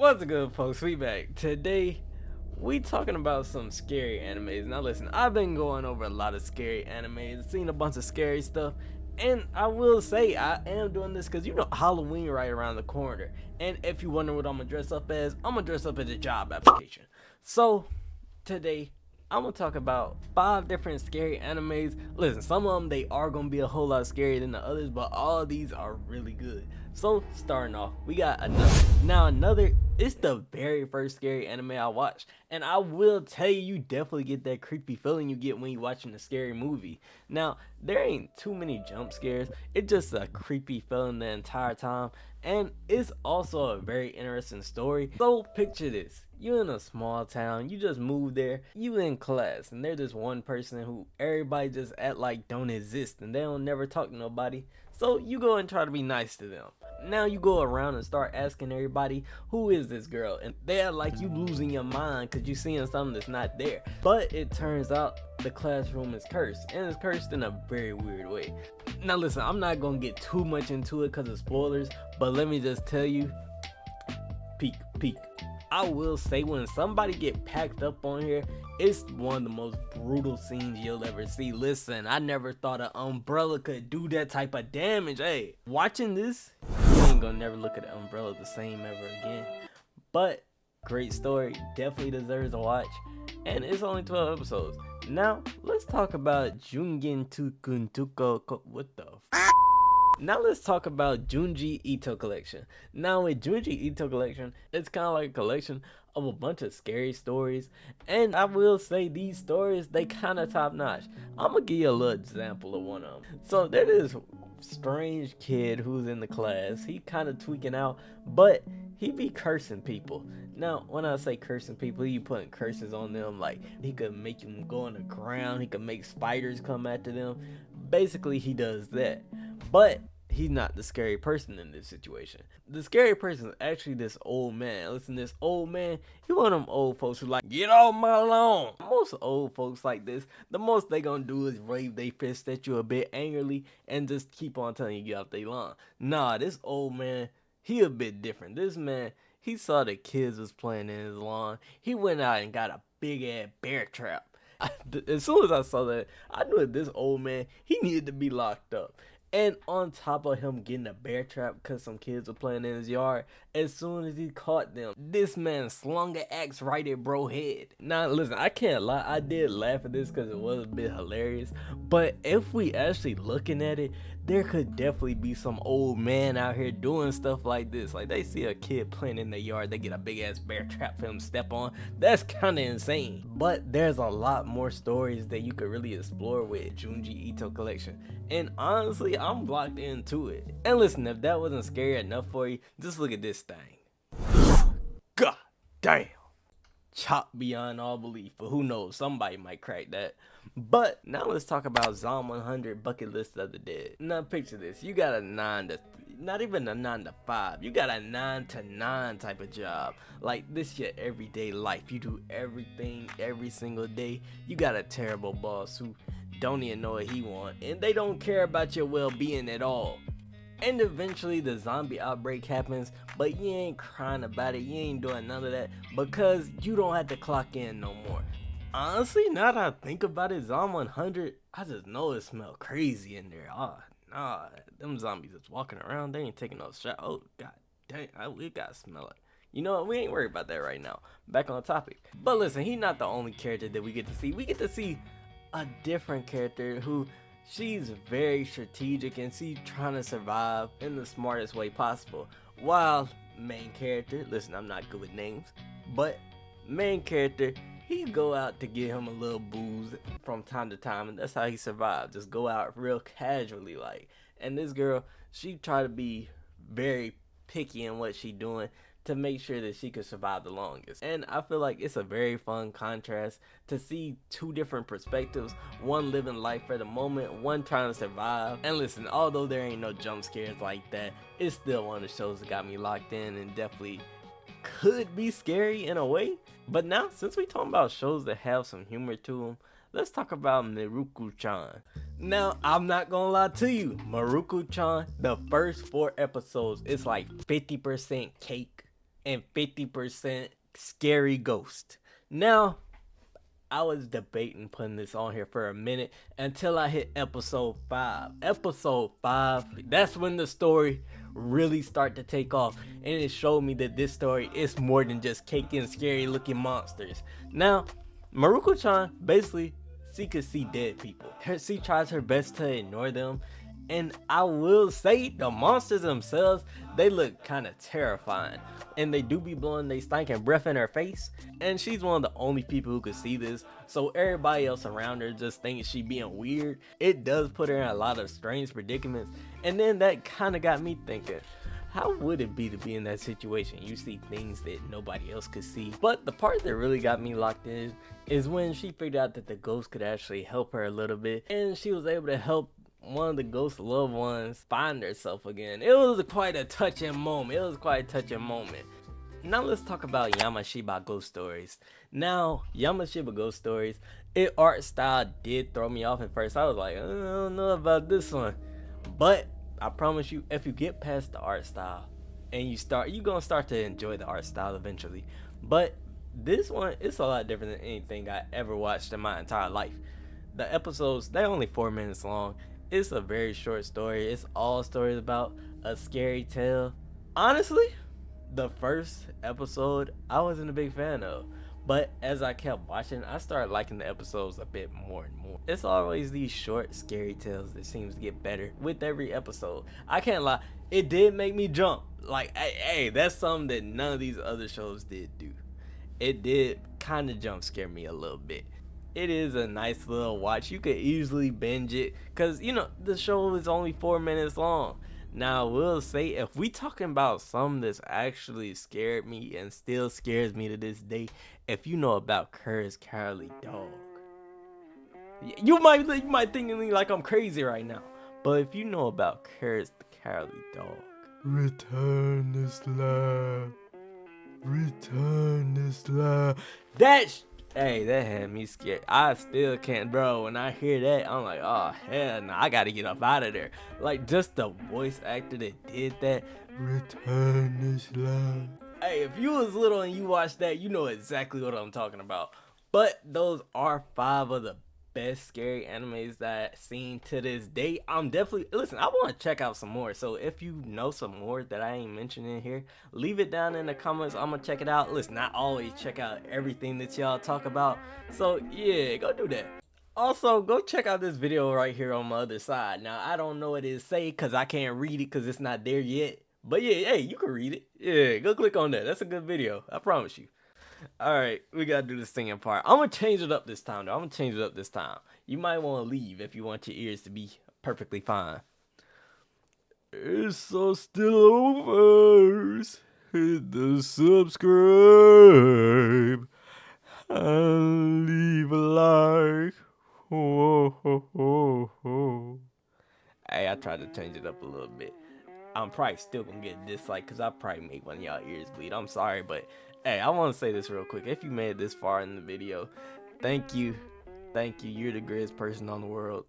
What's good, folks? We back. Today, we talking about some scary animes. Now listen, I've been going over a lot of scary animes, seen a bunch of scary stuff, and I will say I am doing this because you know Halloween right around the corner. And if you wonder what I'm gonna dress up as, I'm gonna dress up as a job application. So today I'm gonna talk about 5 different scary animes. Listen, some of them they are gonna be a whole lot scarier than the others, but all of these are really good. So starting off, we got another. It's the very first scary anime I watched, and I will tell you, you definitely get that creepy feeling you get when you're watching a scary movie. Now there ain't too many jump scares. It's just a creepy feeling the entire time, and it's also a very interesting story. So picture this. You in a small town, you just moved there, you in class, and there's this one person who everybody just act like don't exist and they don't never talk to nobody. So you go and try to be nice to them. Now you go around and start asking everybody, who is this girl? And they act like you losing your mind because you seeing something that's not there. But it turns out the classroom is cursed, and it's cursed in a very weird way. Now listen, I'm not gonna get too much into it because of spoilers, but let me just tell you, peak. I will say when somebody get packed up on here, it's one of the most brutal scenes you'll ever see. Listen, I never thought an umbrella could do that type of damage. Hey, watching this, you ain't gonna never look at the umbrella the same ever again. But great story, definitely deserves a watch, and it's only 12 episodes. Now let's talk about what the Now let's talk about Junji Ito Collection. Now with Junji Ito Collection, it's kind of like a collection of a bunch of scary stories, and I will say these stories, they kind of top notch. I'm gonna give you a little example of one of them. So there's this strange kid who's in the class. He kind of tweaking out, but he be cursing people. Now when I say cursing people, he putting curses on them, like he could make them go on the ground, he could make spiders come after them. Basically he does that, but he's not the scary person in this situation. The scary person is actually this old man. Listen, this old man, he one of them old folks who like, get off my lawn. Most old folks like this, the most they gonna do is wave their fist at you a bit angrily and just keep on telling you get off their lawn. Nah, this old man, he a bit different. This man, he saw the kids was playing in his lawn. He went out and got a big ass bear trap. As soon as I saw that, I knew that this old man, he needed to be locked up. And on top of him getting a bear trap because some kids were playing in his yard, as soon as he caught them, this man slung an axe right at bro's head. Now listen, I can't lie, I did laugh at this because it was a bit hilarious. But if we actually looking at it, there could definitely be some old man out here doing stuff like this. Like they see a kid playing in their yard, they get a big ass bear trap for him to step on. That's kind of insane. But there's a lot more stories that you could really explore with Junji Ito Collection. And honestly, I'm locked into it. And listen, if that wasn't scary enough for you, just look at this thing. God damn. Chop beyond all belief, but who knows, somebody might crack that. But now let's talk about Zom 100 bucket list of the dead. Now picture this, you got a 9 to, not even a 9 to 5, you got a 9 to 9 type of job. Like this your everyday life, you do everything every single day. You got a terrible boss who don't even know what he want, and they don't care about your well-being at all. And eventually the zombie outbreak happens, but you ain't crying about it, you ain't doing none of that because you don't have to clock in no more. Honestly, now that I think about it, Zom 100, I just know it smells crazy in there. Oh, nah, them zombies is walking around, they ain't taking no shot. Oh, god dang, we gotta smell it. You know what, we ain't worried about that right now. Back on topic. But listen, he's not the only character that we get to see. We get to see a different character who, she's very strategic and she's trying to survive in the smartest way possible. While main character, listen, I'm not good with names, but main character, he go out to get him a little booze from time to time, and that's how he survived. Just go out real casually like. And this girl, she try to be very picky in what she doing to make sure that she could survive the longest. And I feel like it's a very fun contrast to see 2 different perspectives, one living life for the moment, one trying to survive. And listen, although there ain't no jump scares like that, it's still one of the shows that got me locked in and definitely could be scary in a way. But now, since we talking about shows that have some humor to them, let's talk about Mieruko-chan. Now, I'm not gonna lie to you, Mieruko-chan, the first 4 episodes, it's like 50% cake, and 50% scary ghost. Now, I was debating putting this on here for a minute until I hit episode 5. Episode 5, that's when the story really start to take off, and it showed me that this story is more than just cake and scary looking monsters. Now, Mieruko-chan, basically, she could see dead people. She tries her best to ignore them, and I will say the monsters themselves, they look kind of terrifying. And they do be blowing they stinking breath in her face. And she's one of the only people who could see this. So everybody else around her just thinks she being weird. It does put her in a lot of strange predicaments. And then that kind of got me thinking, how would it be to be in that situation? You see things that nobody else could see. But the part that really got me locked in is when she figured out that the ghost could actually help her a little bit. And she was able to help one of the ghost loved ones find herself again. It was quite a touching moment. Now let's talk about Yamashiba ghost stories. Now, Yamashiba ghost stories, it art style did throw me off at first. I was like, I don't know about this one. But I promise you, if you get past the art style and you're gonna start to enjoy the art style eventually. But this one, it's a lot different than anything I ever watched in my entire life. The episodes, they're only 4 minutes long. It's a very short story. It's all stories about a scary tale. Honestly, the first episode I wasn't a big fan of, but as I kept watching, I started liking the episodes a bit more and more. It's always these short scary tales that seems to get better with every episode. I can't lie, it did make me jump. Like, hey, that's something that none of these other shows did do. It did kind of jump scare me a little bit. It is a nice little watch. You could easily binge it because, the show is only 4 minutes long. Now, I will say, if we talking about something that's actually scared me and still scares me to this day, if you know about Courage the Cowardly Dog, you might think of me like I'm crazy right now, but if you know about Courage the Cowardly Dog, return this love. Hey, that had me scared. I still can't, bro. When I hear that, I'm like, oh hell no, I gotta get up out of there. Like, just the voice actor that did that. Return this love. Hey, if you was little and you watched that, you know exactly what I'm talking about. But those are 5 of the best scary animes that I've seen to this day. I'm definitely, listen, I want to check out some more. So if you know some more that I ain't mentioning here, leave it down in the comments. I'm gonna check it out. Listen, I always check out everything that y'all talk about. So yeah, go do that. Also, go check out this video right here on my other side. Now, I don't know what it say because I can't read it because it's not there yet. But yeah, hey, you can read it. Yeah, go click on that. That's a good video. I promise you. Alright, we gotta do this singing part. I'm gonna change it up this time, though. You might want to leave if you want your ears to be perfectly fine. It's so still over. Hit the subscribe and leave a like. Hey, I tried to change it up a little bit. I'm probably still gonna get a dislike because I probably made one of y'all ears bleed. I'm sorry, but hey, I want to say this real quick. If you made it this far in the video, thank you. You're the greatest person on the world.